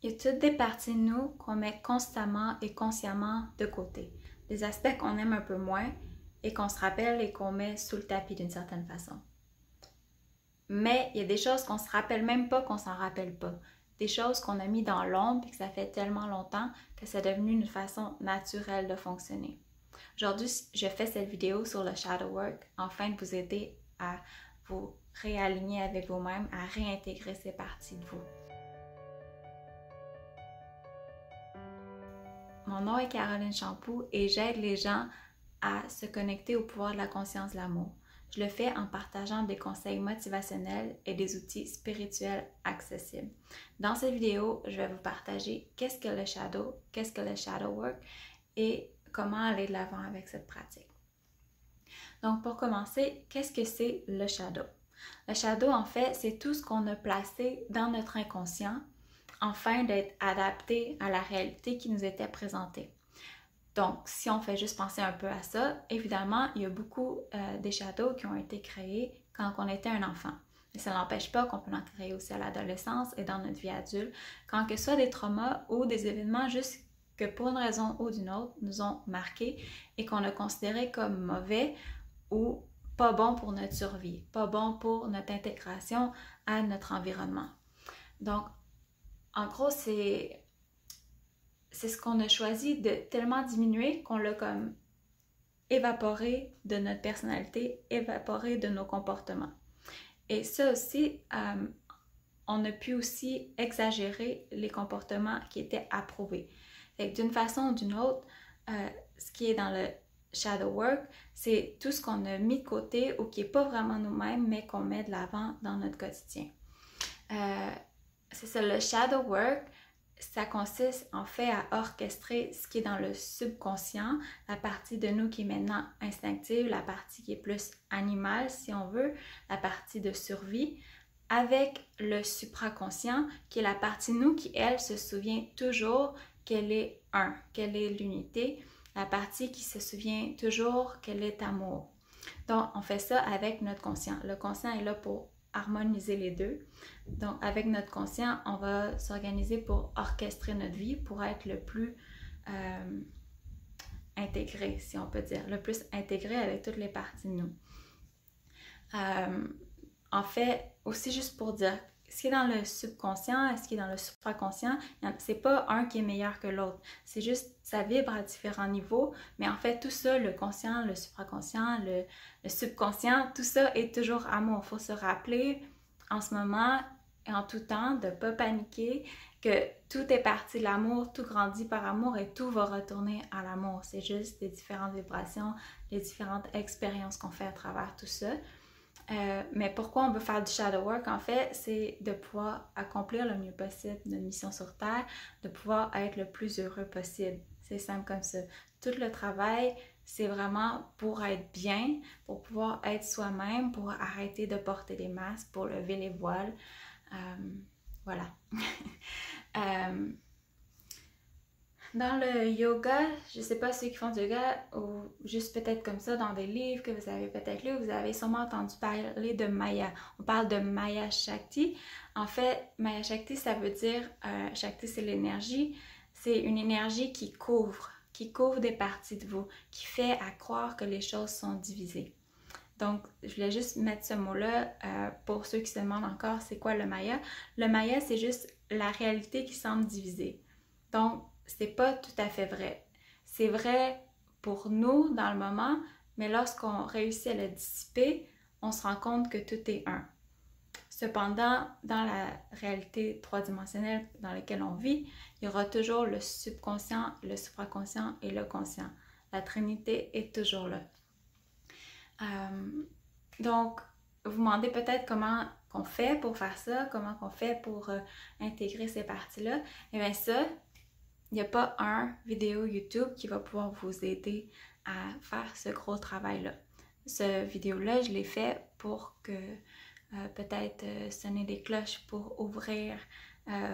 Il y a toutes des parties de nous qu'on met constamment et consciemment de côté. Des aspects qu'on aime un peu moins et qu'on se rappelle et qu'on met sous le tapis d'une certaine façon. Mais il y a des choses qu'on se rappelle même pas qu'on s'en rappelle pas. Des choses qu'on a mis dans l'ombre et que ça fait tellement longtemps que c'est devenu une façon naturelle de fonctionner. Aujourd'hui, je fais cette vidéo sur le shadow work afin de vous aider à vous réaligner avec vous-même, à réintégrer ces parties de vous. Mon nom est Caroline Champoux et j'aide les gens à se connecter au pouvoir de la conscience de l'amour. Je le fais en partageant des conseils motivationnels et des outils spirituels accessibles. Dans cette vidéo, je vais vous partager qu'est-ce que le shadow work et comment aller de l'avant avec cette pratique. Donc pour commencer, qu'est-ce que c'est le shadow? Le shadow, en fait, c'est tout ce qu'on a placé dans notre inconscient afin d'être adapté à la réalité qui nous était présentée. Donc, si on fait juste penser un peu à ça, évidemment, il y a beaucoup des shadows qui ont été créés quand on était un enfant. Mais ça n'empêche pas qu'on peut en créer aussi à l'adolescence et dans notre vie adulte, quand que ce soit des traumas ou des événements juste que pour une raison ou d'une autre nous ont marqués et qu'on a considéré comme mauvais ou pas bon pour notre survie, pas bon pour notre intégration à notre environnement. Donc, en gros, c'est ce qu'on a choisi de tellement diminuer qu'on l'a comme évaporé de notre personnalité, évaporé de nos comportements. Et ça aussi, on a pu aussi exagérer les comportements qui étaient approuvés. Fait que d'une façon ou d'une autre, ce qui est dans le shadow work, c'est tout ce qu'on a mis de côté ou qui n'est pas vraiment nous-mêmes, mais qu'on met de l'avant dans notre quotidien. C'est ça, le shadow work, ça consiste en fait à orchestrer ce qui est dans le subconscient, la partie de nous qui est maintenant instinctive, la partie qui est plus animale si on veut, la partie de survie, avec le supraconscient qui est la partie de nous qui, elle, se souvient toujours qu'elle est un, qu'elle est l'unité, la partie qui se souvient toujours qu'elle est amour. Donc, on fait ça avec notre conscient. Le conscient est là pour harmoniser les deux. Donc, avec notre conscient, on va s'organiser pour orchestrer notre vie, pour être le plus intégré, si on peut dire, le plus intégré avec toutes les parties de nous. En fait, aussi juste pour dire, ce qui est dans le subconscient et ce qui est dans le supraconscient, c'est pas un qui est meilleur que l'autre. C'est juste, ça vibre à différents niveaux, mais en fait, tout ça, le conscient, le supraconscient, le subconscient, tout ça est toujours amour. Il faut se rappeler en ce moment et en tout temps de ne pas paniquer, que tout est parti de l'amour, tout grandit par amour et tout va retourner à l'amour. C'est juste des différentes vibrations, les différentes expériences qu'on fait à travers tout ça. Mais pourquoi on veut faire du shadow work, en fait, c'est de pouvoir accomplir le mieux possible notre mission sur Terre, de pouvoir être le plus heureux possible. C'est simple comme ça. Tout le travail, c'est vraiment pour être bien, pour pouvoir être soi-même, pour arrêter de porter des masques, pour lever les voiles. Voilà. Dans le yoga, je ne sais pas ceux qui font du yoga ou juste peut-être comme ça dans des livres que vous avez peut-être lu, vous avez sûrement entendu parler de Maya. On parle de Maya Shakti. En fait, Maya Shakti, ça veut dire, Shakti c'est l'énergie, c'est une énergie qui couvre des parties de vous, qui fait à croire que les choses sont divisées. Donc, je voulais juste mettre ce mot-là pour ceux qui se demandent encore c'est quoi le Maya. Le Maya, c'est juste la réalité qui semble divisée. Donc, c'est pas tout à fait vrai. C'est vrai pour nous dans le moment, mais lorsqu'on réussit à le dissiper, on se rend compte que tout est un. Cependant, dans la réalité trois-dimensionnelle dans laquelle on vit, il y aura toujours le subconscient, le supraconscient et le conscient. La Trinité est toujours là. Donc, vous vous demandez peut-être comment on fait pour faire ça, comment on fait pour intégrer ces parties-là. Et bien ça, il n'y a pas un vidéo YouTube qui va pouvoir vous aider à faire ce gros travail-là. Ce vidéo-là, je l'ai fait pour que peut-être sonner des cloches pour ouvrir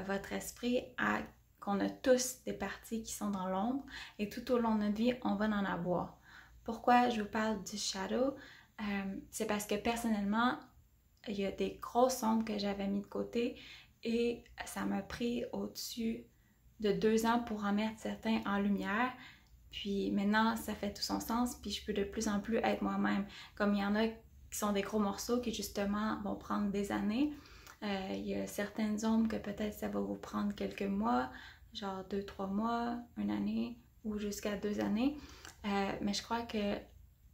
votre esprit à qu'on a tous des parties qui sont dans l'ombre et tout au long de notre vie, on va en avoir. Pourquoi je vous parle du shadow? C'est parce que personnellement, il y a des grosses ombres que j'avais mis de côté Et ça m'a pris au-dessus de 2 ans pour en mettre certains en lumière. Puis maintenant, ça fait tout son sens, puis je peux de plus en plus être moi-même. Comme il y en a qui sont des gros morceaux qui justement vont prendre des années. Il y a certaines zones que peut-être ça va vous prendre quelques mois, genre 2-3 mois, une année ou jusqu'à 2 années. Mais je crois que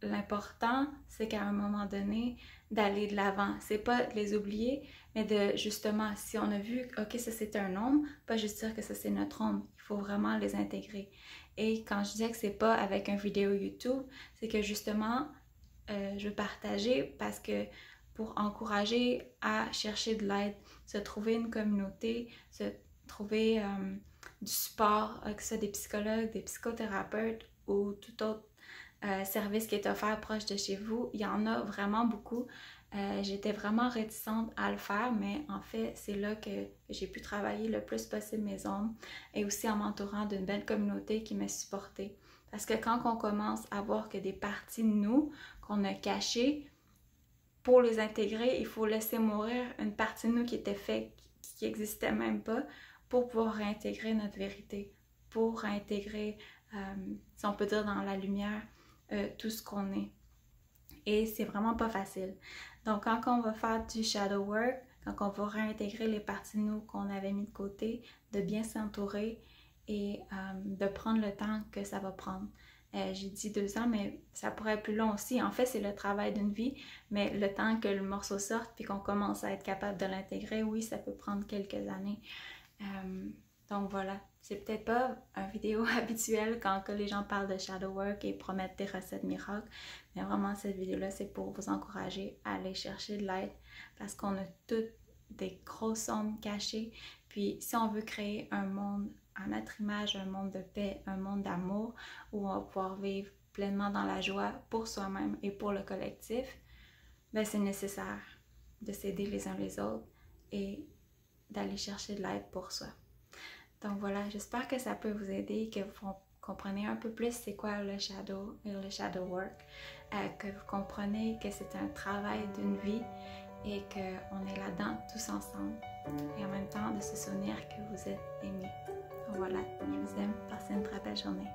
l'important, c'est qu'à un moment donné, d'aller de l'avant. C'est pas de les oublier, mais de justement, si on a vu, ok, ça c'est un ombre, pas juste dire que ça c'est notre ombre. Il faut vraiment les intégrer. Et quand je disais que c'est pas avec une vidéo YouTube, c'est que justement, je veux partager parce que pour encourager à chercher de l'aide, se trouver une communauté, se trouver du support, que ce soit des psychologues, des psychothérapeutes ou tout autre service qui est offert proche de chez vous. Il y en a vraiment beaucoup. J'étais vraiment réticente à le faire, mais en fait, c'est là que j'ai pu travailler le plus possible mes ombres et aussi en m'entourant d'une belle communauté qui m'a supportée. Parce que quand on commence à voir que des parties de nous qu'on a cachées, pour les intégrer, il faut laisser mourir une partie de nous qui était faite, qui n'existait même pas, pour pouvoir réintégrer notre vérité, pour réintégrer, si on peut dire, dans la lumière, tout ce qu'on est. Et c'est vraiment pas facile. Donc, quand on va faire du shadow work, quand on va réintégrer les parties de nous qu'on avait mis de côté, de bien s'entourer et de prendre le temps que ça va prendre. J'ai dit 2 ans, mais ça pourrait être plus long aussi. En fait, c'est le travail d'une vie, mais le temps que le morceau sorte puis qu'on commence à être capable de l'intégrer, oui, ça peut prendre quelques années. Donc voilà, c'est peut-être pas une vidéo habituelle quand que les gens parlent de shadow work et promettent des recettes miracles, mais vraiment cette vidéo-là, c'est pour vous encourager à aller chercher de l'aide parce qu'on a toutes des grosses ombres cachées. Puis si on veut créer un monde à notre image, un monde de paix, un monde d'amour où on va pouvoir vivre pleinement dans la joie pour soi-même et pour le collectif, ben c'est nécessaire de s'aider les uns les autres et d'aller chercher de l'aide pour soi. Donc voilà, j'espère que ça peut vous aider, que vous comprenez un peu plus c'est quoi le shadow et le shadow work, que vous comprenez que c'est un travail d'une vie et qu'on est là-dedans tous ensemble. Et en même temps de se souvenir que vous êtes aimés. Donc voilà, je vous aime, passez une très belle journée.